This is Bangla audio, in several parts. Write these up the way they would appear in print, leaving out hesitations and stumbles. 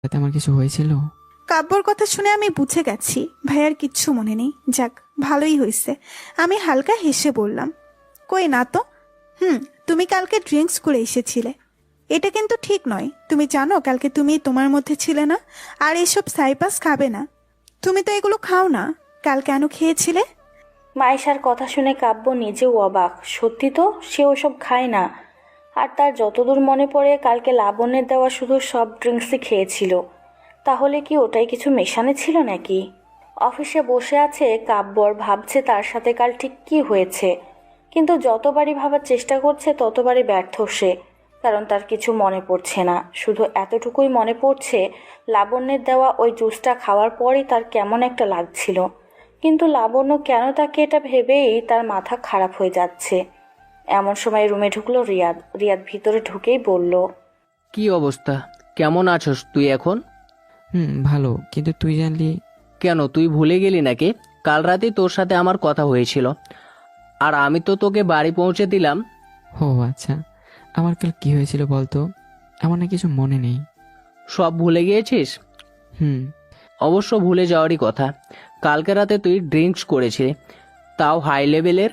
তাতে আমার কিছু হয়েছিল? কাব্যর কথা শুনে আমি বুঝে গেছি ভাইয়ার কিচ্ছু মনে নেই। যাক, ভালোই হয়েছে। আমি হালকা হেসে বললাম, কই না তো। তুমি কালকে ড্রিঙ্কস করে এসেছিলে, এটা কিন্তু ঠিক নয়। তুমি জানো কালকে তুমি তোমার মধ্যে ছিলে না, আর এসব সাইপাস খাবে না। তুমি তো এগুলো খাও না, কাল কেন খেয়েছিলে? মাইশার কথা শুনে কাব্য নিজেও অবাক। সত্যি তো, সে ওসব খায় না। আর তার যতদূর মনে পড়ে কালকে লাবণ্যের দেওয়া শুধু সফট ড্রিঙ্কসই খেয়েছিল। তাহলে কি ওটাই কিছু মেশানো ছিল নাকি? অফিসে বসে আছে কাব্যর, ভাবছে তার সাথে কাল ঠিক কী হয়েছে। কিন্তু যতবারই ভাবার চেষ্টা করছে ততবারই ব্যর্থ সে, কারণ তার কিছু মনে পড়ছে না। শুধু এতটুকুই মনে পড়ছে, লাবণ্যের দেওয়া ওই জুসটা খাওয়ার পরই তার কেমন একটা লাগছিল। কিন্তু লাবণ্য কেন তাকে এটা ভেবেই তার মাথা খারাপ হয়ে যাচ্ছে। এমন সময় রুমে ঢুকলো রিয়াদ। রিয়াদ ভিতরে ঢুকেই বলল, কি অবস্থা? কেমন আছস তুই এখন? ভালো, কিন্তু তুই জানলি? কেন, তুই ভুলে গেলি নাকি? কাল রাতে তোর সাথে আমার কথা হয়েছিল, আর আমি তো তোকে বাড়ি পৌঁছে দিলাম। ও আচ্ছা, আমার কাল কি হয়েছিল বলতো? আমার না কিছু মনে নেই। সব ভুলে গিয়েছিস? হুম। অবশ্য ভুলে যাওয়ারই কথা। কালকে রাতে তুই ড্রিঙ্কস করেছিলি, তাও হাই লেভেলের।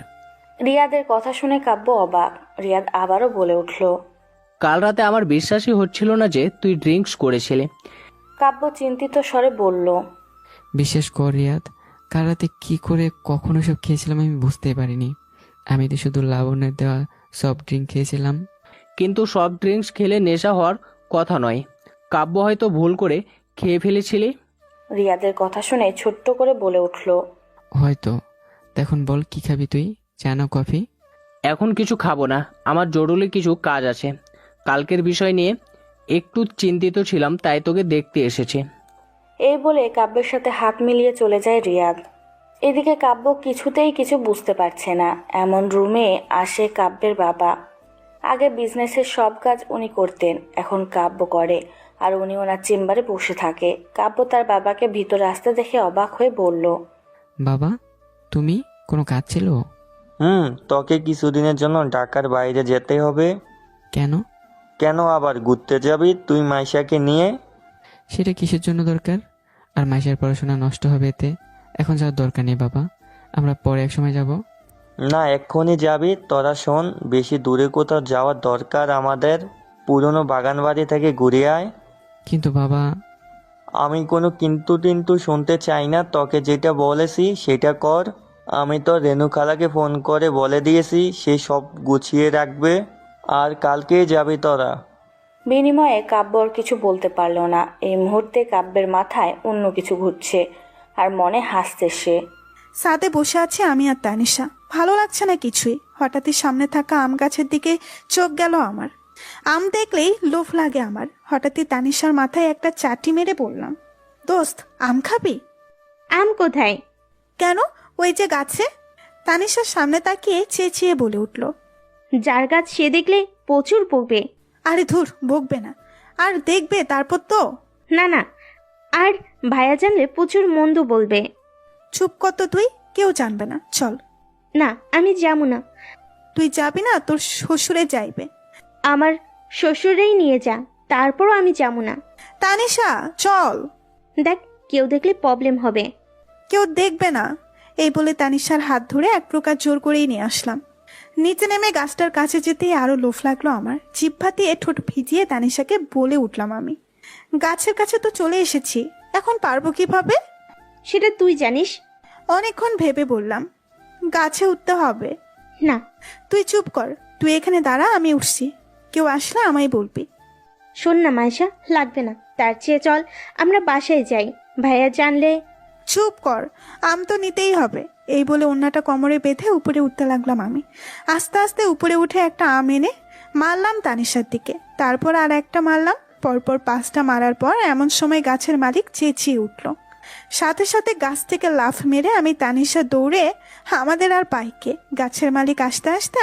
রিয়াদের কথা শুনে কাব্য অবাক। রিয়াদ আবারও বলে উঠল, কাল রাতে আমার বিশ্বাসই হচ্ছিল না যে তুই ড্রিঙ্কস করেছিলি। কাব্য চিন্তিত স্বরে বলল, বিশেষ কর রিয়াদ, কাল রাতে কি করে কখনো সব খেয়েছিলাম আমি বুঝতেই পারিনি। আমি তো শুধু লাবণের দেওয়া সফট ড্রিঙ্ক খেয়েছিলাম। কিন্তু সফট ড্রিঙ্কস খেলে নেশা হওয়ার কথা নয়। কাব্য হয়তো ভুল করে খেয়ে ফেলেছিলি। রিয়াদের কথা শুনে ছোট্ট করে বলে উঠল, হয়তো। এখন বল, কি খাবি তুই? চা না কফি? এখন কিছু খাবো না, আমার জরুরি কিছু কাজ আছে। কালকের বিষয় নিয়ে একটু চিন্তিত ছিলাম, তাই তোকে দেখতে এসেছি। এই বলে কাব্যের সাথে হাত মিলিয়ে চলে যায় রিয়াদ। এদিকে কাব্য কিছুতেই কিছু বুঝতে পারছে না। এমন রুমে আসে কাব্যের বাবা। আগে বিজনেসের সব কাজ উনি করতেন, এখন কাব্য করে, আর উনি ওনার চেম্বারে বসে থাকে। কাব্য তার বাবাকে ভিতরে আসতে দেখে অবাক হয়ে বলল, বাবা, তুমি? কোনো কাজ ছিল? তোকে কিছুদিনের জন্য ঢাকার বাইরে যেতে হবে। কেন? কেন আবার ঘুরতে যাবি তুই মাইশাকে নিয়ে? সেটা কিসের জন্য দরকার? আর মাসের পড়াশোনা নষ্ট হবে এতে। এখন যাওয়ার দরকার নেই বাবা, আমরা পরে এক সময় যাব। না, এক্ষুনি যাবি? তোরা শোন, বেশি দূরে কোথাও যাওয়ার দরকার আমাদের। পুরনো বাগান বাড়ি থেকে ঘুরে আয়। কিন্তু বাবা। আমি কোনো কিন্তু টিন্তু শুনতে চাই না, তোকে যেটা বলেছি সেটা কর। আমি তো রেণু খালাকে ফোন করে বলে দিয়েছি, সে সব গুছিয়ে রাখবে। আর কালকেই যাবি তোরা। বিনিময়ে কাব্য আর কিছু বলতে পারল না। এই মুহূর্তে কাব্যের মাথায় অন্য কিছু ঘুরছে, আর মনে হাসছে সে। সাথে বসে আছে আমি আর তানিশা। ভালো লাগছে না কিছুই। হঠাৎই সামনে থাকা আম গাছের দিকে চোখ গেল আমার। আম দেখলেই লোভ লাগে আমার। হঠাৎই তানিশার মাথায় একটা চাটি মেরে বললাম, দোস্ত, আম খাবি? আম কোথায়? কেন? ওই যে গাছে। তানিশার সামনে তাকিয়ে চেঁচিয়ে বলে উঠল, যার গাছ সে দেখলে প্রচুর বকবে। আরে ধুর, বকবে না। আর দেখবে তারপর তো। না না, আর ভাইয়া জানলে প্রচুর মন্দ বলবে। চুপ কর তো তুই, কেউ জানবে না, চল। না, আমি যাবো না। তুই যাবি না? তোর শ্বশুরে যাইবে। আমার শ্বশুরেই নিয়ে যা, তারপরও আমি যাবো না। তানিশা, চল। দেখ, কেউ দেখলে প্রবলেম হবে। কেউ দেখবে না। এই বলে তানিশার হাত ধরে এক প্রকার জোর করেই নিয়ে আসলাম। নিচে নেমে গাছটার কাছে যেতেই আরো লোভ লাগলো আমার। জিহ্বা দিয়ে ঠোঁট ভিজিয়ে তানিশাকে বলে উঠলাম, আমি গাছের কাছে তো চলে এসেছি, এখন পারবো কিভাবে? সেটা তুই জানিস। অনেকক্ষণ ভেবে বললাম, গাছে উঠতে হবে। না। তুই চুপ কর, তুই এখানে দাঁড়া, আমি উঠছি। কেউ আসলে আমায় বলবি। শোন না মাইশা, লাগবে না। তার চেয়ে চল আমরা বাসায় যাই, ভাইয়া জানলে। চুপ কর, আম তো নিতেই হবে। এই বলে অন্যটা কোমরে বেঁধে উপরে উঠতে লাগলাম আমি। আস্তে আস্তে উপরে উঠে একটা আম এনে মারলাম তানিশার দিকে, তারপর আর একটা মারলাম। পরপর 5টা মারার পর এমন সময় গাছের মালিক চেঁচিয়ে উঠল। সাথে সাথে গাছ থেকে লাফ মেরে আমি তানিশা দৌড়ে আমাদের আর পাইকে। গাছের মালিক আসতে আসতে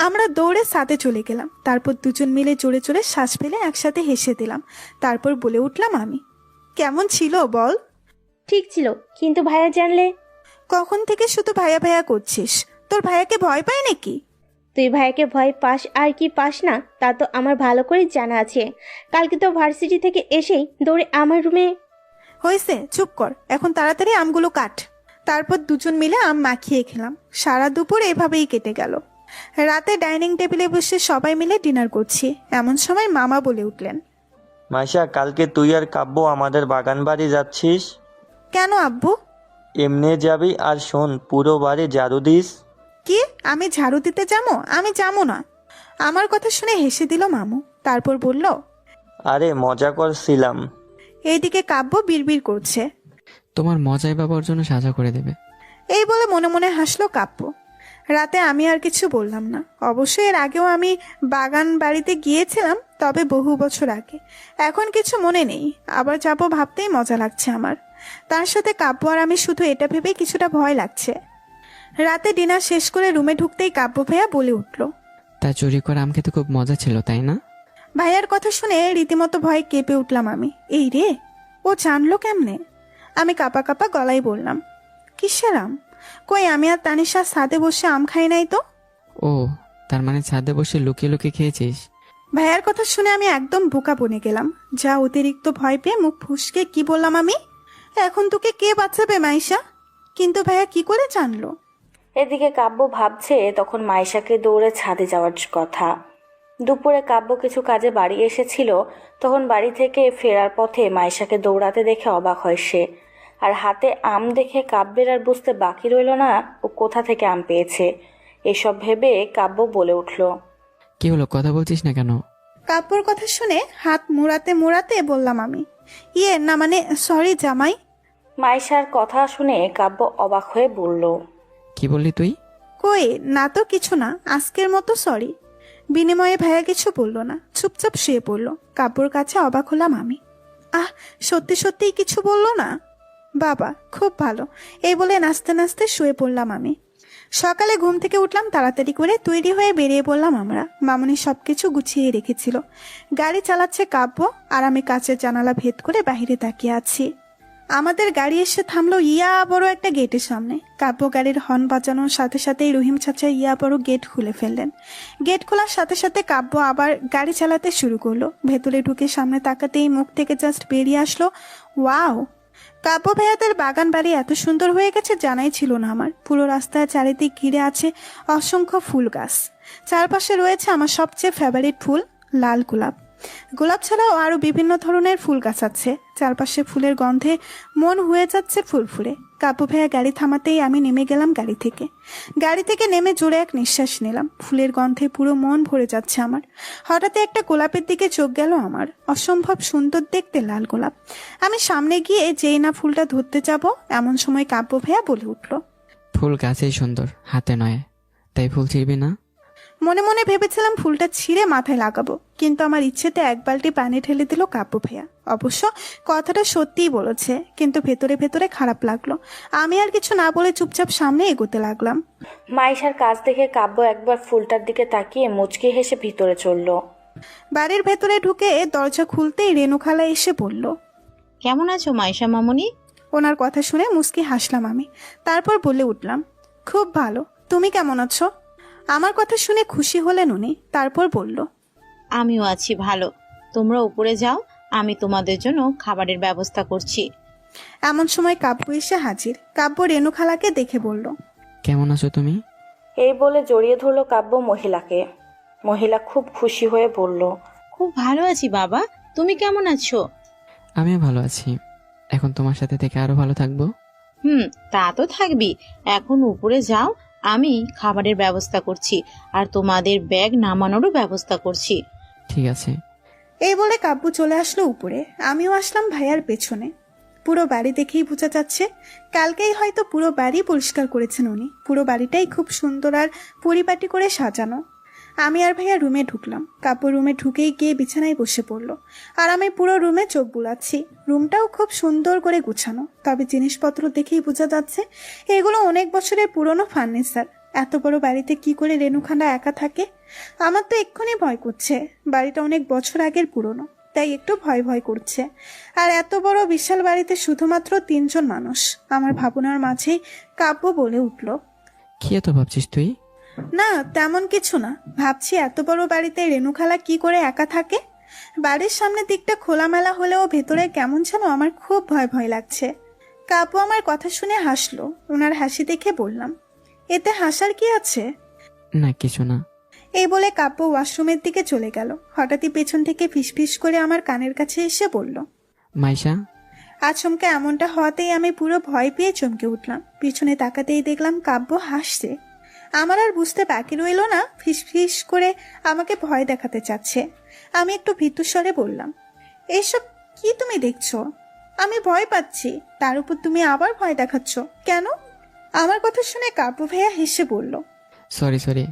আমরা দৌড়ে সাথে চলে গেলাম। তারপর দুজন মিলে জোরে জোরে শ্বাস ফেলে একসাথে হেসে দিলাম। তারপর বলে উঠলাম, আমি কেমন ছিল বল? ঠিক ছিল, কিন্তু ভাইয়া জানলে। কখন থেকে শুধু ভাইয়া ভাইয়া করছিস? তোর ভাইয়াকে ভয় পায় নাকি? তুই ভাইকে ভয় পাস আর কি পাস না তা তো আমার ভালো করে জানা আছে। কালকে তো ভার্সিটি থেকে এসেই দৌড়ে আমার রুমে। হয়েছে, চুপ কর, এখন তাড়াতাড়ি আমগুলো কাট। তারপর দুজন মিলে আম মাখিয়ে খেলাম। সারা দুপুর এভাবেই কেটে গেল। রাতে ডাইনিং টেবিলে বসে সবাই মিলে ডিনার করছি, এমন সময় মামা বলে উঠলেন, মাইশা, কালকে তুই আর কাব্য আমাদের বাগান বাড়ি যাচ্ছিস। কেন আব্বু? এমনি যাবি, আর শোন, পুরো বাড়ি ঝাড়ু দিস। কি, আমি ঝাড়ু দিতে যাবো? আমি যাবো না। আমার কথা শুনে হেসে দিল মামু, তারপর বলল, আরে মজা করছিলাম। এইদিকে কাব্য বিড়বিড় করছে। তোমার মজাই বাবার জন্য সাজা করে দেবে। এই বলে মনে মনে হাসলো কাব্য। রাতে আমি আর কিছু বললাম না। অবশ্যই এর আগেও আমি বাগান বাড়িতে গিয়েছিলাম, তবে বহু বছর আগে। এখন কিছু মনে নেই, আবার যাব ভাবতেই মজা লাগছে আমার। তার সাথে কাব্য আর আমি শুধু এটা ভেবেই কিছুটা ভয় লাগছে। রাতে ডিনার শেষ করে রুমে ঢুকতেই কাব্য ভাইয়া বলে উঠল, তা চুরি করে আম খেতে খুব মজা ছিল, তাই না? ভাইয়ার কথা শুনে রীতিমতো ভয়ে কেঁপে উঠলাম আমি। এই রে, ও জানলো কেমনে? আমি কাঁপা কাঁপা গলায় বললাম, কিসের আম? কই, আমি আর তানিশা ছাদে বসে আম খাই নাই তো। ও, তার মানে ছাদে বসে লুকিয়ে লুকিয়ে খেয়েছিস? ভাইয়ার কথা শুনে আমি একদম বোকা বনে গেলাম। যা অতিরিক্ত ভয় পেয়ে মুখ ফুসকে কি বললাম আমি, এখন তোকে কে বাঁচাবে মাইশা? কিন্তু ভাইয়া কি করে জানলো? এদিকে কাব্য ভাবছে তখন মাইশাকে দৌড়ে ছাদে যাওয়ার কথা। দুপুরে কাব্য কিছু কাজে বাড়ি এসেছিল, তখন বাড়ি থেকে ফেরার পথে মাইশাকে দৌড়াতে দেখে অবাক হয় সে। আর হাতে আম দেখে কাব্যের আর বুঝতে বাকি রইল না ও কোথা থেকে আম পেয়েছে। এসব ভেবে কাব্য বলে উঠল, কি হলো, কথা বলছিস না কেন? কাব্যর কথা শুনে হাত মোড়াতে মোড়াতে বললাম আমি, না মানে সরি জামাই। মাইশার কথা শুনে কাব্য অবাক হয়ে বলল, কি বললি তুই? কই না তো, কিছু না, আজকের মতো সরি। বিনিময়ে ভাইয়া কিছু বলল না, চুপচাপ শুয়ে পড়লো। কাব্যর কাছে অবাক হলাম আমি। আহ, সত্যি সত্যিই কিছু বললো না? বাবা, খুব ভালো। এই বলে নাচতে নাচতে শুয়ে পড়লাম আমি। সকালে ঘুম থেকে উঠলাম তাড়াতাড়ি করে, তৈরি হয়ে বেরিয়ে পড়লাম আমরা। মামুনি সবকিছু গুছিয়ে রেখেছিল। গাড়ি চালাচ্ছে কাব্য, আর আমি কাচের জানালা ভেদ করে বাহিরে তাকিয়ে আছি। আমাদের গাড়ি এসে থামলো ইয়া বড় একটা গেটের সামনে। কাব্য গাড়ির হর্ন বাজানোর সাথে সাথেই রহিম চাচা ইয়া বড় গেট খুলে ফেললেন। গেট খোলার সাথে সাথে কাব্য আবার গাড়ি চালাতে শুরু করলো। ভেতরে ঢুকে সামনে তাকাতেই মুখ থেকে জাস্ট বেরিয়ে আসলো, ওয়াও! কাব্য ভাইয়াদের বাগান বাড়ি এত সুন্দর হয়ে গেছে জানাই ছিল না আমার। পুরো রাস্তায় চারিদিক ঘিরে আছে অসংখ্য ফুল গাছ। চারপাশে রয়েছে আমার সবচেয়ে ফেভারিট ফুল, লাল গোলাপ। গোলাপ ছাড়াও আরো বিভিন্ন ধরনের ফুল গাছ আছে। চারপাশে ফুলের গন্ধে মন হয়ে যাচ্ছে ফুরফুরে। কাব্য ভাইয়া গাড়ি থামাতেই আমি নেমে গেলাম গাড়ি থেকে। গাড়ি থেকে নেমে জোরে এক নিঃশ্বাস নিলাম। ফুলের গন্ধে পুরো মন ভরে যাচ্ছে আমার। হঠাৎ একটা গোলাপের দিকে চোখ গেল আমার। অসম্ভব সুন্দর দেখতে লাল গোলাপ। আমি সামনে গিয়ে যেই না ফুলটা ধরতে যাব, এমন সময় কাব্য ভাইয়া বলে উঠল, ফুল গাছেই সুন্দর, হাতে নয়, তাই ফুল ছিঁড়বি না। মনে মনে ভেবেছিলাম ফুলটা ছিঁড়ে মাথায় লাগাবো, কিন্তু আমার ইচ্ছেতে এক বালতি পানি ঢেলে দিল কাব্য ভাইয়া। অবশ্য কথাটা সত্যিই বলেছে, কিন্তু ভেতরে ভেতরে খারাপ লাগলো। আমি আর কিছু না বলে চুপচাপ সামনে এগোতে লাগলাম। মাইশার কাজ দেখে কাব্য একবার ফুলটার দিকে তাকিয়ে মুচকি হেসে ভিতরে চলল। বাড়ির ভেতরে ঢুকে দরজা খুলতেই রেণু খালা এসে বলল, কেমন আছো মাইশা মামুনি? ওনার কথা শুনে মুচকি হাসলাম আমি। তারপর বলে উঠলাম, খুব ভালো, তুমি কেমন আছো? আমার কথা শুনে খুশি হলেন উনি। তারপর বলল, আমিও আছি ভালো। তোমরা উপরে যাও, আমি তোমাদের জন্য খাবারের ব্যবস্থা করছি। এমন সময় কাব্য এসে হাজির। কাব্য রেণু খালাকে দেখে বলল, কেমন আছো তুমি? এই বলে জড়িয়ে ধরল কাব্য মহিলাকে। মহিলা খুব খুশি হয়ে বলল, খুব ভালো আছি বাবা, তুমি কেমন আছো? আমিও ভালো আছি। এখন তোমার সাথে থেকে আরো ভালো থাকবো। তা তো থাকবি। এখন উপরে যাও, আমি খাবারের ব্যবস্থা করছি, আর তোমাদের ব্যাগ নামানোরও ব্যবস্থা করছি। ঠিক আছে। এই বলে কাব্য চলে আসলো উপরে। আমিও আসলাম ভাইয়ার পেছনে। পুরো বাড়ি দেখেই বোঝা যাচ্ছে কালকেই হয়তো পুরো বাড়ি পরিষ্কার করেছেন উনি। পুরো বাড়িটাই খুব সুন্দর আর পরিপাটি করে সাজানো। আমি আর ভাইয়া রুমে ঢুকলাম। কাব্য রুমে ঢুকেই গিয়ে বিছানায় বসে পড়লো, আর আমি পুরো রুমে চোখ বুলাচ্ছি। রুমটাও খুব সুন্দর করে গুছানো, তবে জিনিসপত্র দেখেই বোঝা যাচ্ছে এগুলো অনেক বছরের পুরনো ফার্নিচার। এত বড় বাড়িতে কি করে রেণুখান্ডা একা থাকে? আমার তো এক্ষুনি ভয় করছে। বাড়িটা অনেক বছর আগের পুরনো, তাই একটু ভয় ভয় করছে। আর এত বড় বিশাল বাড়িতে শুধুমাত্র 3 জন মানুষ। আমার ভাবনার মাঝেই কাব্য বলে উঠল, কি এত ভাবছিস তুই? না তেমন কিছু না, ভাবছি এত বড় বাড়িতে রেণুখালা কি করে একা থাকে। বাড়ির সামনের দিকটা খোলামেলা হলেও ভেতরে কেমন যেন আমার খুব ভয় ভয় লাগছে। কাপু আমার কথা শুনে হাসলো। ওনার হাসি দেখে বললাম, এতে হাসার কি আছে? না কিছু না। এই বলে কাব্য ওয়াশরুমের দিকে চলে গেল। হঠাৎই পেছন থেকে ফিসফিস করে আমার কানের কাছে এসে বলল, মাইশা। আচমকা এমনটা হওয়াতেই আমি পুরো ভয় পেয়ে চমকে উঠলাম। পিছনে তাকাতেই দেখলাম কাব্য হাসছে। আমার আর বুঝতে বাকি রইল না ফিসফিস করে আমাকে ভয় দেখাতে চাচ্ছে। আমি একটু ভীতু স্বরে বললাম, এইসব কি তুমি দেখছো? আমি ভয় পাচ্ছি, তার উপর তুমি আবার ভয় দেখাচ্ছ কেন? আমার কথা শুনে কাব্য ভাইয়া হেসে বলল, সরি,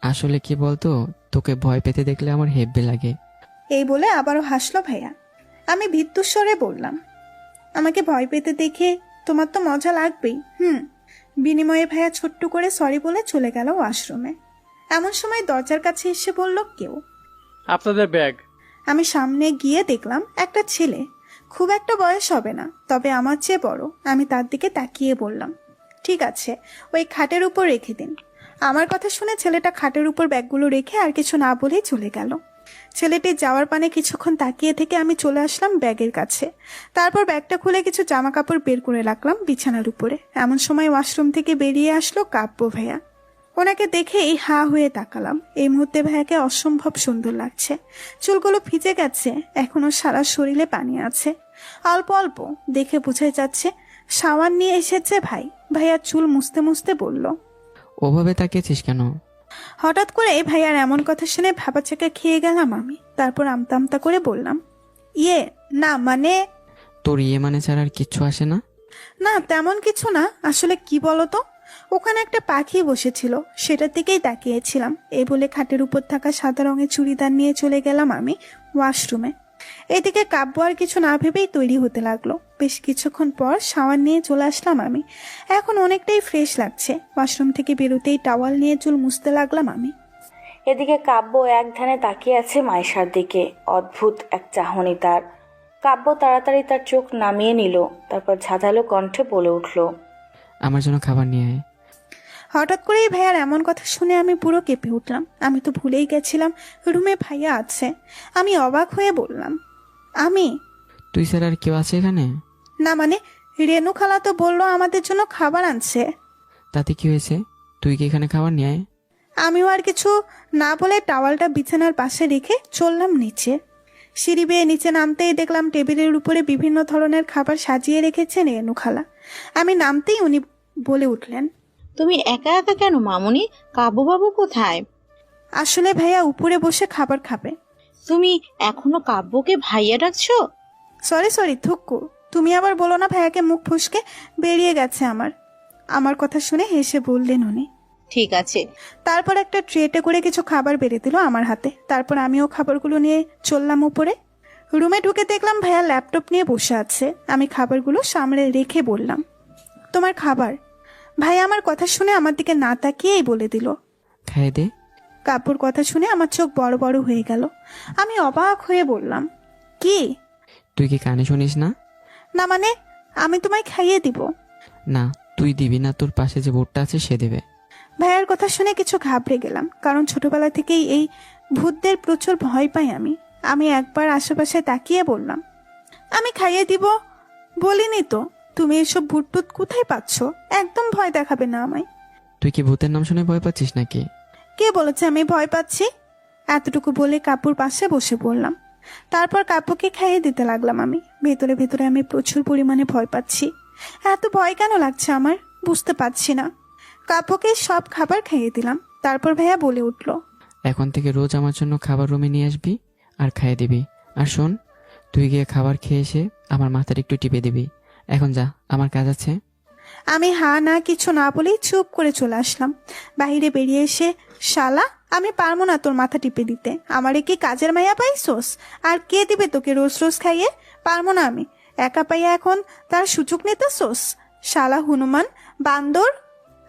আসলে কি বলতো, তোকে ভয় পেতে দেখলে আমার হেব্বে লাগে। এই বলে আবারও হাসলো ভাইয়া। আমি ভীতু স্বরে বললাম, আমাকে ভয় পেতে দেখে তোমার তো মজা লাগবেই। বিনিময়ে ভাইয়া ছোট্ট করে সরি বলে চলে গেল ওয়াশরুমে। এমন সময় দরজার কাছে এসে বলল কেউ, আপনাদের ব্যাগ। আমি সামনে গিয়ে দেখলাম একটা ছেলে, খুব একটা বয়স হবে না, তবে আমার চেয়ে বড়। আমি তার দিকে তাকিয়ে বললাম, ঠিক আছে, ওই খাটের উপর রেখে দিন। আমার কথা শুনে ছেলেটা খাটের উপর ব্যাগগুলো রেখে আর কিছু না বলেই চলে গেল। ছেলেটি যাওয়ার পানে কিছুক্ষণ তাকিয়ে থেকে আমি চলে আসলাম ব্যাগের কাছে। তারপর ব্যাগটা খুলে কিছু জামা কাপড় বের করে রাখলাম বিছানার উপরে। এমন সময় ওয়াশরুম থেকে বেরিয়ে আসলো কাব্য ভাইয়া। ওনাকে দেখেই হা হয়ে তাকালাম। এই মুহূর্তে ভাইয়াকে অসম্ভব সুন্দর লাগছে। চুলগুলো ভিজে গেছে, এখনো সারা শরীরে পানি আছে অল্প অল্প, দেখে বোঝাই যাচ্ছে শাওয়ার নিয়ে এসেছে ভাই। ভাইয়া চুল মুছতে মুছতে বলল, ওভাবে তাকিয়েছিস কেন? হঠাৎ করে ভাইয়ার এমন কথা শুনে ভাবাচাকা খেয়ে গেলাম আমি। তারপর আমতা আমতা করে বললাম, ইয়ে না মানে। তোর ইয়ে মানে ছাড়া আর কিচ্ছু আসে না? না তেমন কিছু না, আসলে কি বলতো, ওখানে একটা পাখি বসেছিল, সেটার দিকেই তাকিয়েছিলাম। এই বলে খাটের উপর থাকা সাদা রঙের চুড়িদার নিয়ে চলে গেলাম আমি ওয়াশরুমে। এদিকে কাব্য আর কিছু না ভেবেই তৈরি হতে লাগলো। বেশ কিছুক্ষণ পর শাওয়ার নিয়ে চলে আসলাম আমি। এখন অনেকটাই ফ্রেশ লাগছে। ওয়াশরুম থেকে বেরোতেই টাওয়াল নিয়ে চুল মুছতে লাগলাম আমি। এদিকে কাব্য এক ধ্যানে তাকিয়ে আছে মাইশার দিকে। অদ্ভুত এক চাহনি তার। কাব্য তাড়াতাড়ি তার চোখ নামিয়ে নিল, তারপর ঝাঁঝালো কণ্ঠে বলে উঠল, আমার জন্য খাবার নিয়ে আয়। হঠাৎ করেই ভাইয়ার এমন কথা শুনে আমি পুরো কেঁপে উঠলাম। আমি তো ভুলেই গেছিলাম রুমে ভাইয়া আছে। আমি অবাক হয়ে বললাম, আমি? তুই স্যার আর কেউ আছে এখানে? না মানে, রেনু খালা তো বললো আমাদের জন্য খাবার আনছে। তাতে কি হয়েছে? তুই কি এখানে খাবার নিয়ে আয়। আমিও আর কিছু না বলে টাওয়ালটা বিছানার পাশে রেখে চললাম নিচে। সিঁড়ি বেয়ে নিচে নামতেই দেখলাম টেবিলের উপরে বিভিন্ন ধরনের খাবার সাজিয়ে রেখেছেন রেনু খালা। আমি নামতেই উনি বলে উঠলেন, তুমি একা একা কেন মামুনি? কাব্যবাবু কোথায়? আসলে ভাইয়া উপরে বসে খাবার খাবে। তুমি এখনো কাব্যকে ভাইয়া ডাকছো? সরি থুক্কু, তুমি আবার বলো না ভাইয়াকে মুখ ফুসকে বেরিয়ে গেছে আমার কথা শুনে হেসে বললেন উনি। ঠিক আছে। তারপর একটা ট্রেতে করে কিছু খাবার বেড়ে দিল আমার হাতে। তারপর আমিও খাবারগুলো নিয়ে চললাম উপরে। রুমে ঢুকে দেখলাম ভাইয়া ল্যাপটপ নিয়ে বসে আছে। আমি খাবারগুলো সামনে রেখে বললাম, তোমার খাবার। ভাইয়া আমার কথা শুনে আমার দিকে না তাকিয়েই বলে দিল, খাইয়ে দে। কাপুর কথা শুনে আমার চোখ বড় বড় হয়ে গেল। আমি অবাক হয়ে বললাম, কি? তুই কি কানে শুনিস না? না মানে, আমি তোমায় খাইয়ে দিব। না তুই দিবি না, তোর পাশে যে বোর্ডটা আছে সে দেবে। ভাইয়ার কথা শুনে কিছু ঘাবড়ে গেলাম, কারণ ছোটবেলা থেকেই এই ভূতদের প্রচুর ভয় পাই আমি একবার আশেপাশে তাকিয়ে বললাম, আমি খাইয়ে দিব বলিনি তো। তুমি এসব ভূত টুত কোথায় পাচ্ছ? একদম ভয় দেখাবে না আমায়। তুই কি ভূতের নাম শুনে ভয় পাচ্ছিস নাকি? কে বলেছে আমি ভয় পাচ্ছি? এতটুকু বলে কাপুর পাশে বসে পড়লাম। তারপর কাপুকে খাইয়ে দিতে লাগলাম আমি। ভেতরে ভেতরে আমি প্রচুর পরিমাণে ভয় পাচ্ছি। এত ভয় কেন লাগছে আমার বুঝতে পারছি না। কাপুকে সব খাবার খাইয়ে দিলাম। তারপর ভাইয়া বলে উঠল, এখন থেকে রোজ আমার জন্য খাবার রুমে নিয়ে আসবি আর খাইয়ে দিবি। আর শোন, তুই গিয়ে খাবার খেয়ে এসে আমার মাথার একটু টিপে দিবি। এখন যা, আমার কাজ আছে। আমি হা না কিছু না বলেই চুপ করে চলে আসলাম। বাহিরে বেরিয়ে এসে, শালা আমি পারবো না তোর মাথা টিপে দিতে। আমারে কি কাজের মাইয়া পাইছোস? আর কে দিবে তোকে রোজ রোজ খাইয়ে? পারবো না আমি। একা পাইয়া এখন তার সুযোগ নিতেছোস? শালা হনুমান বান্দর।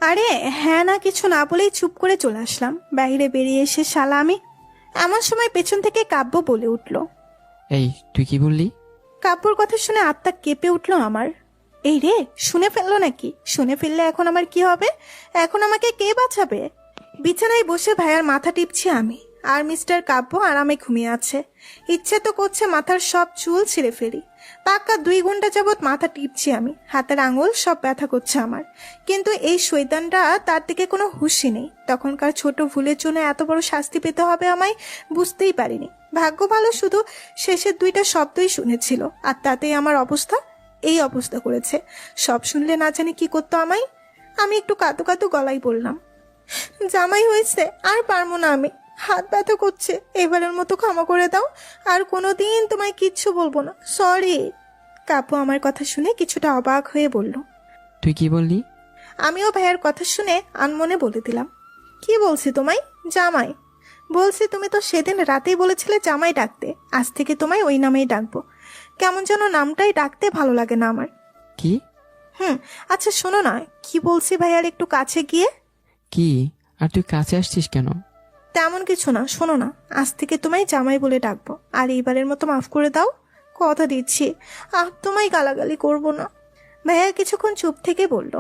আরে হ্যাঁ না কিছু না বলেই চুপ করে চলে আসলাম। বাহিরে বেরিয়ে এসে শালা আমি। এমন সময় পেছন থেকে কাব্য বলে উঠল, এই তুই কি বললি? কাব্যর কথা শুনে আত্মা কেঁপে উঠলো আমার। এই রে, শুনে ফেললো নাকি? শুনে ফেললে এখন আমার কি হবে? এখন আমাকে কে বাঁচাবে? বিছানায় বসে ভাইয়ার মাথা টিপছি আমি, আর মিস্টার কাব্য আরামে ঘুমিয়ে আছে। ইচ্ছে তো করছে মাথার সব চুল ছিঁড়ে ফেলি। পাক্কা 2 ঘন্টা যাবৎ মাথা টিপছি আমি, হাতের আঙুল সব ব্যথা করছে আমার। কিন্তু এই শয়তানটা, তার দিকে কোনো হুঁশই নেই। তখনকার ছোট ভুলের জন্য এত বড় শাস্তি পেতে হবে আমায়, বুঝতেই পারিনি। ভাগ্য ভালো শুধু শেষের 2টা শব্দই শুনেছিল, আর তাতেই আমার অবস্থা এই অবস্থা করেছে। সব শুনলে না জানি কি করতো আমায়। আমি একটু কাঁদো কাঁদো গলায় বললাম, জামাই হয়েছে, আর পারবো না আমি, হাত ব্যথা করছে, এবারের মতো ক্ষমা করে দাও, আর কোনোদিন তোমায় কিচ্ছু বলবো না, সরি। কাপু আমার কথা শুনে কিছুটা অবাক হয়ে বলল। তুই কি বললি? আমিও ভাইয়ের কথা শুনে আনমনে বলে দিলাম, কি বলছি তোমায়? জামাই বলছি। তুমি তো সেদিন রাতেই বলেছিলে জামাই ডাকতে, আজ থেকে তোমায় ওই নামেই ডাকবো। কেমন যেন নামটাই ডাকতে ভালো লাগে না আমার। কি? আচ্ছা শোনো না, কি বলছি ভাইয়ার একটু কাছে গিয়ে। কি? আর তুই কাছে আসছিস কেন? তেমন কিছু না, শোনো না, আজ থেকে তোমায় জামাই বলে ডাকবো, আর এইবারের মতো মাফ করে দাও, কথা দিচ্ছি। তোমায় গালাগালি করবো না। ভাইয়া কিছুক্ষণ চুপ থেকে বলল,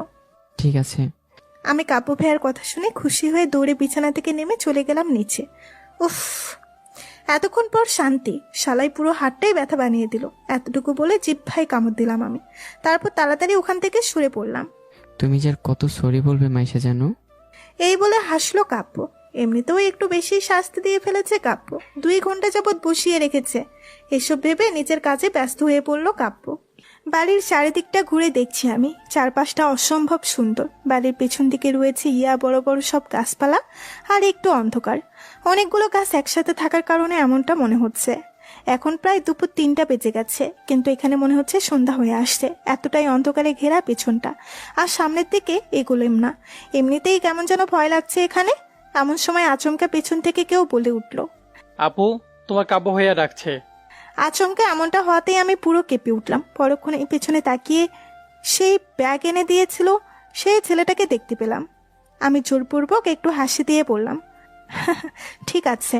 ঠিক আছে। আমি কাব্য ভাইয়ার কথা শুনে খুশি হয়ে দৌড়ে বিছানা থেকে নেমে চলে গেলাম নিচে। উফ, এতক্ষণ পর শান্তি। শালাই পুরো হাতটাই ব্যথা বানিয়ে দিল। এতটুকু বলে জিহ্বায় কামড় দিলাম আমি, তারপর তাড়াতাড়ি ওখান থেকে সরে পড়লাম। তুমি যে আর কত সরি বলবে মাইশা জানো? এই বলে হাসলো কাব্য। এমনিতেও একটু বেশি শাস্তি দিয়ে ফেলেছে কাব্য, 2 ঘন্টা যাবৎ বসিয়ে রেখেছে। এসব ভেবে নিজের কাজে ব্যস্ত হয়ে পড়ল কাব্য। বাড়ির চারিদিকটা ঘুরে দেখছি আমি, চারপাশটা অসম্ভব সুন্দর। বাড়ির পেছন দিকে রয়েছে ইয়া বড় বড় সব গাছপালা, আর একটু অন্ধকার। অনেকগুলো গাছ একসাথে থাকার কারণে এমনটা মনে হচ্ছে। এখন প্রায় দুপুর 3টা বেজে গেছে, কিন্তু এখানে মনে হচ্ছে সন্ধ্যা হয়ে আসছে, এতটাই অন্ধকারে ঘেরা পেছনটা। আর সামনের দিকে এগোলেম না, এমনিতেই কেমন যেন ভয় লাগছে এখানে। এমন সময় আচমকা পেছন থেকে কেউ বলে উঠল, আপু, তোমার কাব্য ভাইয়া ডাকছে। আচমকা এমনটা হওয়াতেই আমি পুরো কেঁপে উঠলাম। পরক্ষণে পেছনে তাকিয়ে সেই ব্যাগ এনে দিয়েছিল সেই ছেলেটাকে দেখতে পেলাম। আমি জোরপূর্বক একটু হাসি দিয়ে বললাম, ঠিক আছে।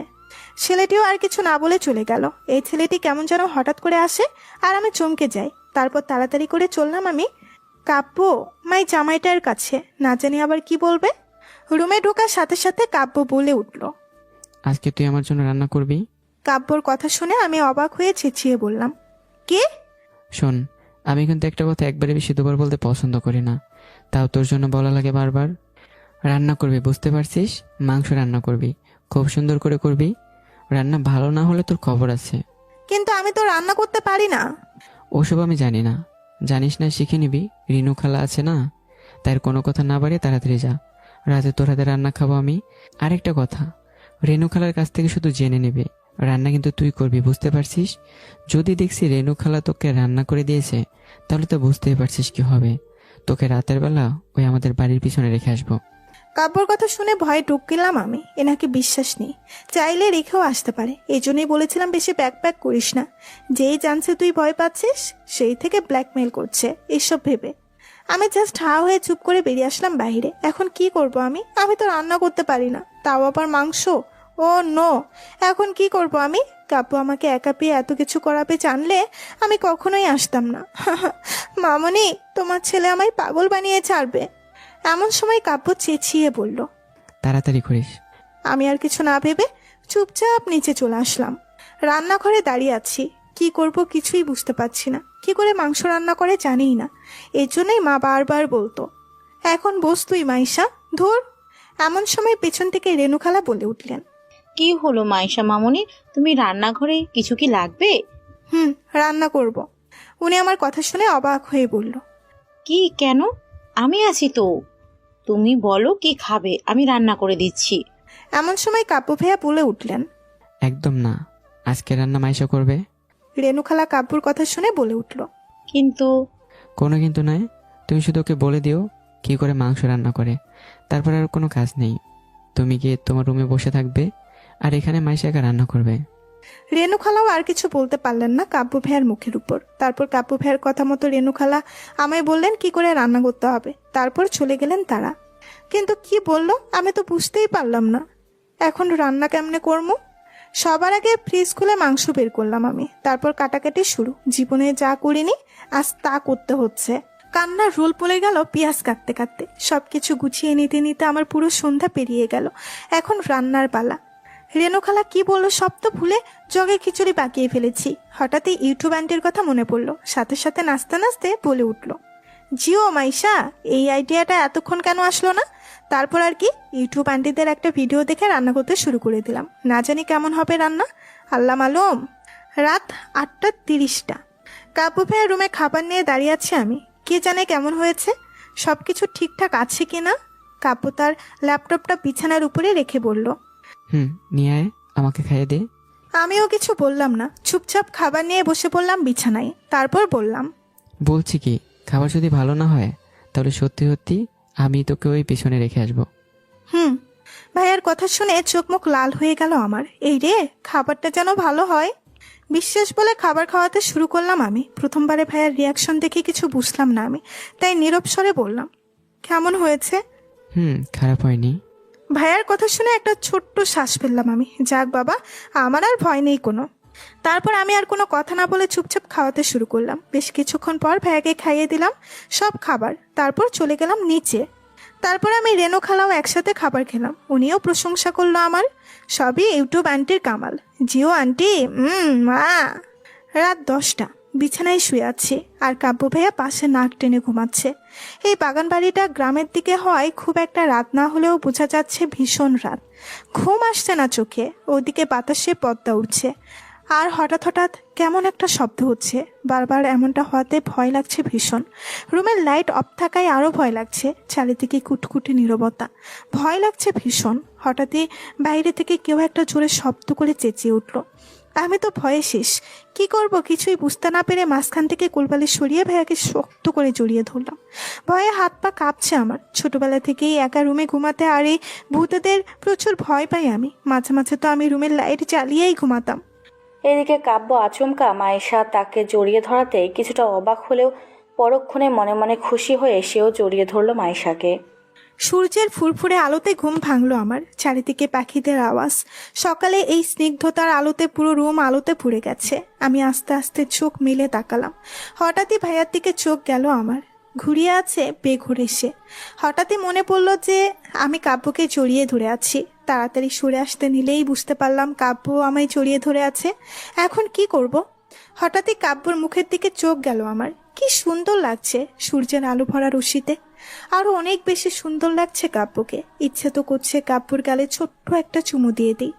ছেলেটিও আর কিছু না বলে চলে গেল। এই ছেলেটি কেমন যেন হঠাৎ করে আসে, আর আমি চমকে যাই। তারপর তাড়াতাড়ি করে চললাম আমি কাব্য মাই জামাইটার কাছে, না জানি আবার কি বলবে। রুমে ঢোকার সাথে সাথে কাব্য বলে উঠল, আজকে তুই আমার জন্য রান্না করবি? কাব্যর কথা শুনে আমি অবাক হয়ে চেঁচিয়ে বললাম, কে? শোন, আমি কিন্তু একটা কথা একবারে বেশি 2বার বলতে পছন্দ করি না, তাও তোর জন্য বলা লাগে বারবার। রান্না করবি, বুঝতে পারছিস? মাংস রান্না করবি, খুব সুন্দর করে করবি। রান্না ভালো না হলে তোর খবর আছে। কিন্তু আমি তো রান্না করতে পারি না। ওসব আমি জানি না। জানিস না, শিখে নিবি। রিনু খালা আছে না, তার কোনো কথা না বাড়িয়ে তাড়াতাড়ি যা। রাতে তোর হাতে রান্না খাবো আমি। আরেকটা কথা, রেনু খালার কাছ থেকে শুধু জেনে নেবে, রান্না কিন্তু তুই করবি, বুঝতে পারছিস? যদি দেখছি রেনু খালা তোকে রান্না করে দিয়েছে, তাহলে তো বুঝতেই পারছিস কি হবে। তোকে রাতের বেলা ওই আমাদের বাড়ির পিছনে রেখে আসবো। কাব্যর কথা শুনে ভয়ে ঢুক গেলাম আমি। এনাকে বিশ্বাস নেই, চাইলে রেখেও আসতে পারে। এই জন্যই বলেছিলাম বেশি ব্যাক করিস না। যেই জানছে তুই ভয় পাচ্ছিস, সেই থেকে ব্ল্যাকমেল করছে এসব ভেবে। আমি জাস্ট হা হয়ে চুপ করে বেরিয়ে আসলাম বাইরে। এখন কি করব আমি তো রান্না করতে পারি না, তাও আবার মাংস। ও নো, এখন কি করব আমি? কাব্য আমাকে একা পেয়ে এত কিছু করাবে জানলে আমি কখনোই আসতাম না। মামনি, তোমার ছেলে আমায় পাগল বানিয়ে ছাড়বে। এমন সময় কাব্য চেঁচিয়ে বলল, তাড়াতাড়ি করিস। আমি আর কিছু না ভেবে চুপচাপ নিচে চলে আসলাম। রান্নাঘরে দাঁড়িয়ে আছি, কি করব কিছুই বুঝতে পারছি না। কি করে মাংস রান্না করে জানিই না। এর জন্যই মা বারবার বলতো, এখন বস তুই মাইশা, ধর। এমন সময় পেছন থেকে রেণুখালা বলে উঠলেন, কি হলো মাইশা মামনি, তুমি রান্নাঘরে কিছু কি লাগবে? রান্না করব। উনি আমার কথা শুনে অবাক হয়ে বলল, কি, কেন? আমি আছি তো, তুমি বলো কি খাবে, আমি রান্না করে দিচ্ছি। এমন সময় কাব্য ভাইয়া বলে উঠলেন, একদম না, আজকে রান্না মাইশা করবে। রেণুখালা কাব্যর কথা শুনে বলে উঠল, কিন্তু কোনো কিন্তু নয়, তুমি শুধু ওকে বলে দিও কি করে মাংস রান্না করে, তারপর আর কোনো কাজ নেই। তুমি গিয়ে তোমার রুমে বসে থাকবে, আর এখানে মাইশা একা রান্না করবে। রেণুখালাও আর কিছু বলতে পারলেন না কাব্য ভাইয়ার মুখের উপর। তারপর কাব্য ভাইয়ার কথা মতো রেণুখালা আমায় বললেন কি করে রান্না করতে হবে, তারপর চলে গেলেন তারা। কিন্তু কি বললো আমি তো বুঝতেই পারলাম না। এখন রান্না কেমনে করবো? সবার আগে ফ্রিজ খুলে মাংস বের করলাম আমি, তারপর কাটাকাটি শুরু। জীবনে যা করিনি আজ তা করতে হচ্ছে। কান্নার রোল পড়ে গেল পেঁয়াজ কাটতে কাটতে। সবকিছু গুছিয়ে নিতে নিতে আমার পুরো সন্ধ্যা পেরিয়ে গেল। এখন রান্নার পালা। রেণুখালা কি বললো সব তো ভুলে জগে খিচুড়ি পাকিয়ে ফেলেছি। হঠাৎই ইউটিউব আন্টির কথা মনে পড়লো। সাথে সাথে নাচতে নাচতে বলে উঠলো, জিও মাইশা, এই আইডিয়াটা এতক্ষণ কেন আসলো না? তারপর আর কি, ইউটিউব আন্টিদের একটা ভিডিও দেখে রান্না করতে শুরু করে দিলাম। না জানি কেমন হবে রান্না, আল্লাহ মালুম। রাত 8:30। কাব্য ভাইয়ের রুমে খাবার নিয়ে দাঁড়িয়ে আছি আমি। কে জানে কেমন হয়েছে, সবকিছু ঠিকঠাক আছে কিনা। কাব্য তার ল্যাপটপটা বিছানার উপরে রেখে বলল, নিয়ে আয়, আমাকে খাইয়ে দে। আমিও কিছু বললাম না, চুপচাপ খাবার নিয়ে বসে পড়লাম বিছানায়। তারপর বললাম, বলছি কি, খাবার যদি ভালো না হয় তাহলে সত্যি সত্যি আমি তোকে ওই পেছনে রেখে আসবো। ভাইয়ার কথা শুনে চোখ মুখ লাল হয়ে গেল আমার। এই রে, খাবারটা যেন ভালো হয়। বিশ্বাস বলে খাবার খাওয়াতে শুরু করলাম আমি। প্রথমবারে ভাইয়ার রিয়াকশন দেখে কিছু বুঝলাম না আমি, তাই নীরব স্বরে বললাম, কেমন হয়েছে? খারাপ হয়নি। ভাইয়ার কথা শুনে একটা ছোট্ট শ্বাস ফেললাম আমি। যাক বাবা, আমার আর ভয় নেই কোনো। তারপর আমি আর কোনো কথা না বলে চুপচাপ খাওয়াতে শুরু করলাম। বেশ কিছুক্ষণ পর ভাইয়াকে খাইয়ে দিলাম সব খাবার। তারপর চলে গেলাম নিচে। তারপর আমি রেণু খালাও একসাথে খাবার খেলাম। উনিও প্রশংসা করলো আমার। সবই ইউটিউব আন্টির কামাল। জিও আন্টি, মা। রাত 10টা, বিছানায় শুয়ে আছি আর কাব্য ভাইয়া পাশে নাক টেনে ঘুমাচ্ছে। এই বাগান বাড়িটা গ্রামের দিকে হয়, খুব একটা রাত না হলেও বোঝা যাচ্ছে ভীষণ রাত। ঘুম আসছে না চোখে, ওদিকে বাতাসে পদ্মা উঠছে। আর হঠাৎ হঠাৎ কেমন একটা শব্দ হচ্ছে। বারবার এমনটা হওয়াতে ভয় লাগছে ভীষণ। রুমের লাইট অফ থাকায় আরও ভয় লাগছে। চারিদিকে কুটকুটে নীরবতা, ভয় লাগছে ভীষণ। হঠাৎই বাইরে থেকে কেউ একটা জোরে শব্দ করে চেঁচিয়ে উঠল। আমি তো ভয়ে শেষ। কি করব কিছুই বুঝতে না পেরে মাঝখান থেকে কোলবালি সরিয়ে ভাইয়াকে শক্ত করে জড়িয়ে ধরলাম। ভয়ে হাত পা কাঁপছে আমার। ছোটবেলা থেকেই একা রুমে ঘুমাতে আর এই ভূতেদের প্রচুর ভয় পাই আমি। মাঝে মাঝে তো আমি রুমের লাইট জ্বালিয়েই ঘুমাতাম। এদিকে কাব্য আচমকা মায়েশা তাকে জড়িয়ে ধরাতে কিছুটা অবাক হলেও পরক্ষণে মনে মনে খুশি হয়ে সেও জড়িয়ে ধরলো মায়েশাকে। সূর্যের ফুরফুরে আলোতে ঘুম ভাঙলো আমার। চারিদিকে পাখিদের আওয়াজ। সকালে এই স্নিগ্ধতার আলোতে পুরো রুম আলোতে পুড়ে গেছে। আমি আস্তে আস্তে চোখ মেলে তাকালাম। হঠাৎই ভাইয়ার দিকে চোখ গেল আমার। ঘুরিয়ে আছে বেঘুরে সে। হঠাৎই মনে পড়লো যে আমি কাব্যকে জড়িয়ে ধরে আছি। তাড়াতাড়ি সরে আসতে নিলেই বুঝতে পারলাম কাব্য আমায় জড়িয়ে ধরে আছে। এখন কি করব? হঠাৎই কাব্যর মুখের দিকে চোখ গেল আমার। কি সুন্দর লাগছে সূর্যের আলো ভরা রশ্মিতে। আরো অনেক বেশি সুন্দর লাগছে কাব্যকে। ইচ্ছে তো করছে কাব্যর গালে ছোট্ট একটা চুমু দিয়ে দিই।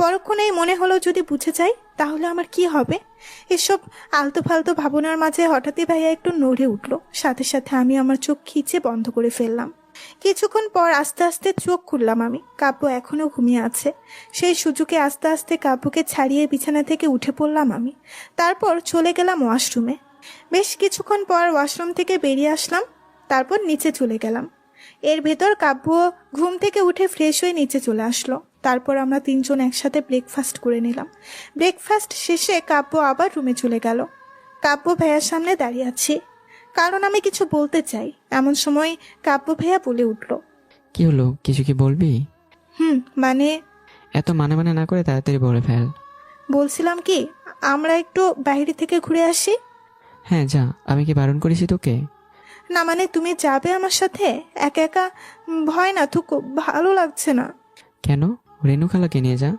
পরক্ষণেই মনে হলো যদি বুঝে যাই তাহলে আমার কি হবে। এসব আলতো ফালতো ভাবনার মাঝে হঠাৎই ভাইয়া একটু নড়ে উঠলো। সাথে সাথে আমি আমার চোখ খিচে বন্ধ করে ফেললাম। কিছুক্ষণ পর আস্তে আস্তে চোখ খুললাম আমি। কাব্য এখনো ঘুমিয়ে আছে। সেই সুযোগে আস্তে আস্তে কাব্যকে ছাড়িয়ে বিছানা থেকে উঠে পড়লাম আমি। তারপর চলে গেলাম ওয়াশরুমে। বেশ কিছুক্ষণ পর ওয়াশরুম থেকে বেরিয়ে আসলাম। তারপর নিচে চলে গেলাম। এর ভেতর কাব্য ঘুম থেকে উঠে ফ্রেশ হয়ে নিচে চলে আসলো। তারপর আমরা তিনজন একসাথে ব্রেকফাস্ট করে নিলাম। ব্রেকফাস্ট শেষে কাব্য আবার রুমে চলে গেল। কাব্য ভাইয়ার সামনে দাঁড়িয়ে আছি, কারণ আমি কিছু বলতে চাই। এমন সময় কাব্য ভাইয়া বলে উঠল, কি হলো, কিছু কি বলবি? মানে এত মানে মানে না করে তাড়াতাড়ি বলে ফেল। বলছিলাম কি, আমরা একটু বাইরে থেকে ঘুরে আসি। হ্যাঁ যা, আমি কি বারণ করেছি তোকে? না মানে তুমি যাবে আমার সাথে? একা একা ভয় না থুকু, ভালো লাগছে না। কেন, রেণু খালাকে নিয়ে যা।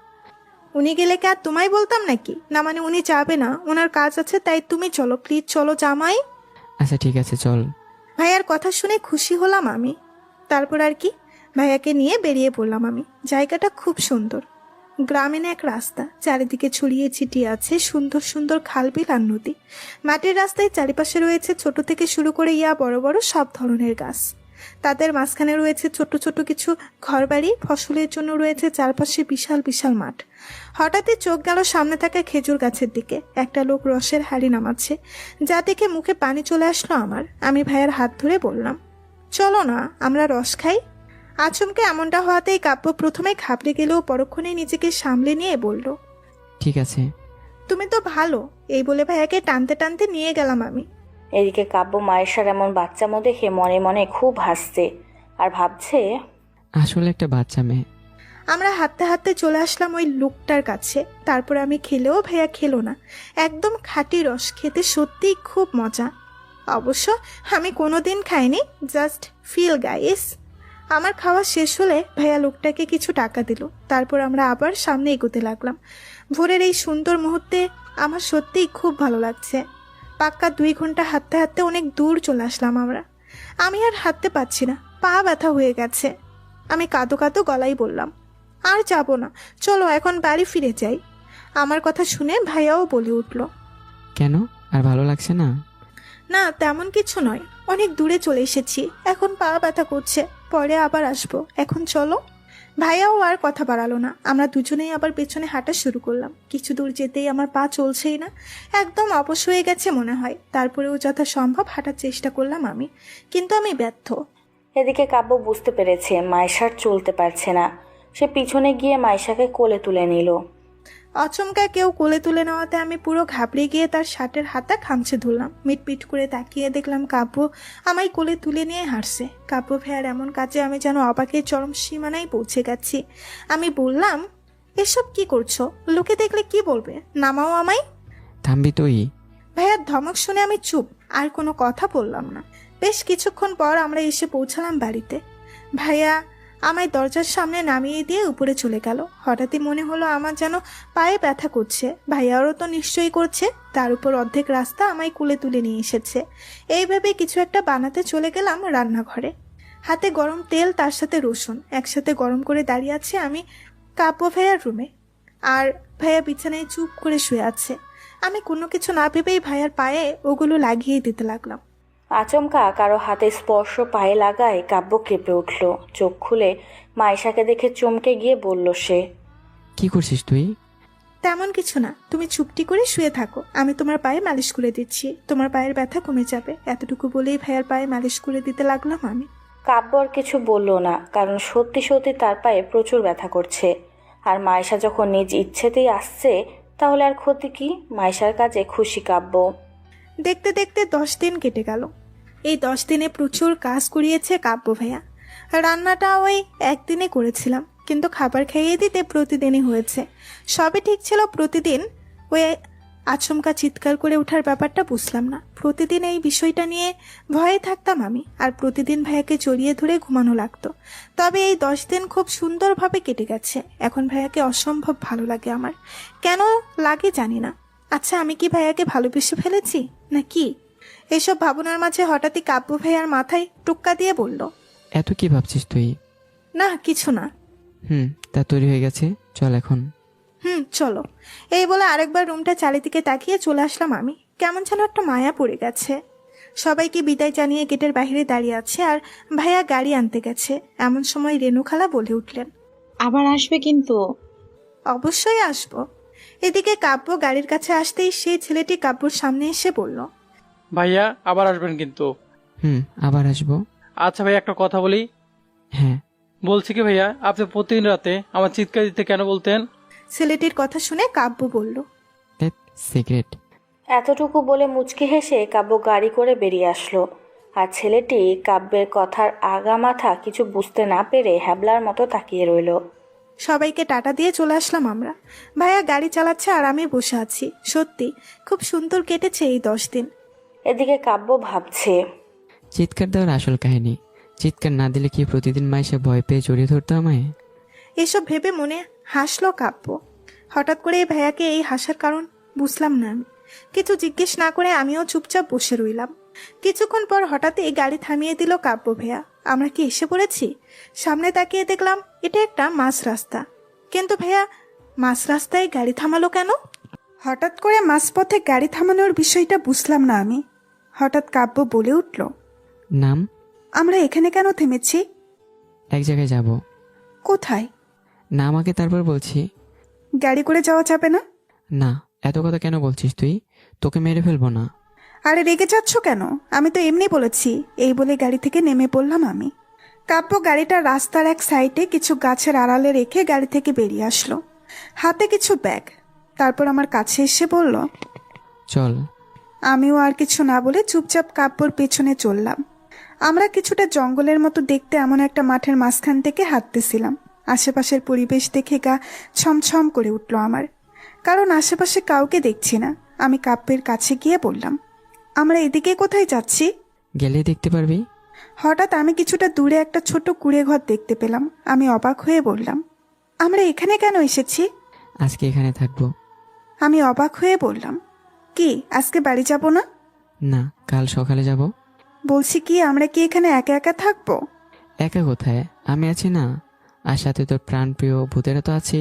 উনি গেলে কি আর তোমায় বলতাম নাকি? না মানে উনি যাবে না, ওনার কাজ আছে, তাই তুমি চলো প্লিজ, চলো জামাই। আচ্ছা ঠিক আছে চল। ভাইয়ার কথা শুনে খুশি হলাম আমি। তারপর আর কি, ভাইয়াকে নিয়ে বেরিয়ে পড়লাম আমি। জায়গাটা খুব সুন্দর। গ্রামীণ এক রাস্তা, চারিদিকে ছড়িয়ে ছিটিয়ে আছে সুন্দর সুন্দর খালবিল আর নদী। মাটির রাস্তায় চারিপাশে রয়েছে ছোট থেকে শুরু করে বড় বড় সব ধরনের গাছ। তাদের মাঝখানে রয়েছে ছোট ছোট কিছু ঘরবাড়ি। ফসলের জন্য রয়েছে চারপাশে বিশাল বিশাল মাঠ। হঠাৎই চোখ গেল সামনে থাকা খেজুর গাছের দিকে। একটা লোক রসের হাঁড়ি নামাচ্ছে, যা দেখে মুখে পানি চলে আসলো আমার। আমি ভাইয়ের হাত ধরে বললাম, চলো না আমরা রস খাই। আচমকে এমনটা হওয়াতেই কাব্য প্রথমে ঘাবড়ে গেলেও পরক্ষণেই নিজেকে সামলে নিয়ে বলল, ঠিক আছে। তুমি তো ভালো। এই বলে ভাইয়াকে টানতে টানতে নিয়ে গেলাম আমি। এদিকে কাব্য মায়েশার এমন বাচ্চামো দেখে মনে মনে খুব হাসছে আর ভাবছে আসলে একটা বাচ্চা মেয়ে। আমরা হাঁটতে হাঁটতে চলে আসলাম ওই লোকটার কাছে। তারপর আমি খেলেও ভাইয়া খেলো না। একদম খাঁটি রস, খেতে সত্যিই খুব মজা। অবশ্য আমি কোনোদিন খাইনি, জাস্ট ফিল গাইস। আমার খাওয়া শেষ হলে ভাইয়া লোকটাকে কিছু টাকা দিল। তারপর আমরা আবার সামনে এগোতে লাগলাম। ভোরের এই সুন্দর মুহূর্তে আমার সত্যিই খুব ভালো লাগছে। পাক্কা 2 ঘন্টা হাঁটতে হাঁটতে অনেক দূর চলে আসলাম আমরা। আমি আর হাঁটতে পারছি না, পা ব্যথা হয়ে গেছে। আমি কাঁদো কাঁদো গলায় বললাম, আর যাব না, চলো এখন বাড়ি ফিরে যাই। আমার কথা শুনে ভাইয়াও বলে উঠল, কেন, আর ভালো লাগছে না? না তেমন কিছু নয়, অনেক দূরে চলে এসেছি, এখন পা ব্যথা করছে, পরে আবার আসবো, এখন চলো। ভাইয়াও আর কথা বাড়ালো না। আমরা দুজনেই আবার পেছনে হাঁটা শুরু করলাম। কিছু দূর যেতেই আমার পা চলছেই না, একদম অবশ হয়ে গেছে মনে হয়। তারপরেও যথাসম্ভব হাঁটার চেষ্টা করলাম আমি, কিন্তু আমি ব্যর্থ। এদিকে কাব্য বুঝতে পেরেছে মাইশার চলতে পারছে না। সে পিছনে গিয়ে মাইশাকে কোলে তুলে নিল। অচমকা কেউ কোলে তুলে নেওয়াতে আমি পুরো ঘাবড়ে গিয়ে তার শার্টের হাতা খামচে ধরলাম। মিটপিট করে তাকিয়ে দেখলাম কাব্য আমায় কোলে তুলে নিয়ে হাঁটছে। কাব্য ভাইয়ার এমন কাজে আমি যেন অবাকের চরম সীমানায় পৌঁছে গেছি। আমি বললাম, এসব কি করছো? লোকে দেখলে কি বলবে? নামাও আমায়। থামবি তুই? ভাইয়ার ধমক শুনে আমি চুপ, আর কোনো কথা বললাম না। বেশ কিছুক্ষণ পর আমরা এসে পৌঁছালাম বাড়িতে। ভাইয়া আমায় দরজার সামনে নামিয়ে দিয়ে উপরে চলে গেল। হঠাৎই মনে হলো আমার যেন পায়ে ব্যথা করছে। ভাইয়ারও তো নিশ্চয়ই করছে। তার উপর অর্ধেক রাস্তা আমায় কোলে তুলে নিয়ে এসেছে। এই ভেবে কিছু একটা বানাতে চলে গেলাম রান্নাঘরে। হাতে গরম তেল, তার সাথে রসুন একসাথে গরম করে দাঁড়িয়ে আছে আমি কাব্য ভাইয়ার রুমে। আর ভাইয়া বিছানায় চুপ করে শুয়ে আছে। আমি কোনো কিছু না ভেবেই ভাইয়ার পায়ে ওগুলো লাগিয়ে দিতে লাগলাম। আচমকা কারো হাতে স্পর্শ পায়ে লাগায় কাব্য কেঁপে উঠল। চোখ খুলে মাইশাকে দেখে চমকে গিয়ে বলল সে, কি করছিস তুই? তেমন কিছু না, তুমি চুপটি করে শুয়ে থাকো, আমি তোমার পায়ে মালিশ করে দিচ্ছি, তোমার পায়ের ব্যথা কমে যাবে। এতটুকু বলেই ভাইয়ার পায়ে মালিশ করে দিতে লাগলাম আমি। কাব্য আর কিছু বলল না, কারণ সত্যি সত্যি তার পায়ে প্রচুর ব্যথা করছে। আর মাইশা যখন নিজ ইচ্ছেতেই আসছে তাহলে আর ক্ষতি কি? মাইশার কাজে খুশি কাব্য। দেখতে দেখতে 10 দিন কেটে গেল। এই 10 দিনে প্রচুর কাজ করিয়েছে কাব্য ভাইয়া। রান্নাটা ওই একদিনে করেছিলাম, কিন্তু খাবার খাইয়ে দিতে প্রতিদিনই হয়েছে। সবই ঠিক ছিল। প্রতিদিন ওই আচমকা চিৎকার করে ওঠার ব্যাপারটা বুঝলাম না। প্রতিদিন এই বিষয়টা নিয়ে ভয়ে থাকতাম আমি, আর প্রতিদিন ভাইয়াকে জড়িয়ে ধরে ঘুমানো লাগতো। তবে এই 10 দিন খুব সুন্দরভাবে কেটে গেছে। এখন ভাইয়াকে অসম্ভব ভালো লাগে আমার। কেন লাগে জানি না। আচ্ছা, আমি কি ভাইয়াকে ভালোবেসে ফেলেছি নাকি? এসব ভাবনার মাঝে হঠাৎই কাব্য ভাইয়ার মাথায় টুক্কা দিয়ে বলল, এত কি ভাবছিস তুই? না কিছু না। তা তৈরি হয়ে গেছে, চল এখন। চলো। এই বলে আরেকবার রুমটা চারিদিকে তাকিয়ে চলে আসলাম আমি। কেমন যেন একটা মায়া পড়ে গেছে। সবাইকে বিদায় জানিয়ে গেটের বাইরে দাঁড়িয়ে আছে, আর ভাইয়া গাড়ি আনতে গেছে। এমন সময় রেনু খালা বলে উঠলেন, আবার আসবে কিন্তু। অবশ্যই আসবো। এদিকে কাব্য গাড়ির কাছে আসতেই সেই ছেলেটি কাব্যর সামনে এসে বলল, ভাইয়া আবার আসবেন কিন্তু। আবার আসবো। আচ্ছা ভাইয়া, একটা কথা বলি। হ্যাঁ। বলছি কি ভাইয়া, আপনি প্রতিদিন রাতে আমার চিৎকার দিতে কেন বলতেন? ছেলেটির কথা শুনে কাব্য বলল, সিগারেট। এতটুকু বলে মুচকি হেসে কাব্য গাড়ি করে বেরিয়ে আসলো। আর ছেলেটি কাব্যের কথার আগা মাথা কিছু বুঝতে না পেরে হ্যাবলার মতো তাকিয়ে রইল। সবাইকে টাটা দিয়ে চলে আসলাম আমরা। ভাইয়া গাড়ি চালাচ্ছে আর আমি বসে আছি। সত্যি খুব সুন্দর কেটেছে এই 10 দিন। এদিকে কাব্য ভাবছে, চিৎকার দেওয়ার আসল কাহিনী। চিৎকার না দিলে কি প্রতিদিন মাইশা ভয় পেয়ে জড়িয়ে ধরতো আমায়? এসব ভেবে মনে হাসলো কাব্য। হঠাৎ করে এই ভাইয়াকে এই হাসার কারণ বুঝলাম না আমি। কিছু জিজ্ঞেস না করে আমিও চুপচাপ বসে রইলাম। কিছুক্ষণ পর হঠাৎই গাড়ি থামিয়ে দিল কাব্য ভাইয়া। আমরা কি এসে পড়েছি? সামনে তাকিয়ে দেখলাম এটা একটা মাঝ রাস্তা। কিন্তু ভাইয়া মাঝ রাস্তায় গাড়ি থামালো কেন? হঠাৎ করে মাঝপথে গাড়ি থামানোর বিষয়টা বুঝলাম না আমি। হঠাৎ কাব্য বলে উঠল, নাম। আমরা এখানে কেন থেমেছি? এক জায়গায় যাব। কোথায়? না, আমাকে তারপর বলছি। গাড়ি করে যাওয়া যাবে না? না, এত কথা কেন বলছিস তুই? তোকে মেরে ফেলবো না। আরে রেগে যাচ্ছ কেন? আমি তো এমনি বলেছি। এই বলে গাড়ি থেকে নেমে পড়লাম আমি। কাব্য গাড়িটা রাস্তার এক সাইডে কিছু গাছের আড়ালে রেখে গাড়ি থেকে বেরিয়ে আসলো, হাতে কিছু ব্যাগ। তারপর আমার কাছে এসে বলল, চল। আমিও আর কিছু না বলে চুপচাপ কাব্যর পেছনে চললাম। আমরা কিছুটা জঙ্গলের মতো দেখতে এমন একটা মাঠের মাঝখান থেকে হাঁটতেছিলাম। আশেপাশের পরিবেশ দেখে গা ছমছম করে উঠল আমার, কারণ আশেপাশে কাউকে দেখছি না। আমি কাব্যের কাছে গিয়ে বললাম, আমরা এদিকে কোথায় যাচ্ছি? গেলে দেখতে পারবি। হঠাৎ আমি কিছুটা দূরে একটা ছোট কুঁড়ে ঘর দেখতে পেলাম। আমি অবাক হয়ে বললাম, আমরা এখানে কেন এসেছি? আজকে এখানে থাকবো। আমি অবাক হয়ে বললাম, কি আজকে বাড়ি যাব না? না, কাল সকালে যাব। বলছি কি, আমরা কি এখানে একা একা থাকবো? একা কোথায়, আমি আছি না, আর সাথে তোর প্রাণপ্রিয় ভূতেরা তো আছেই।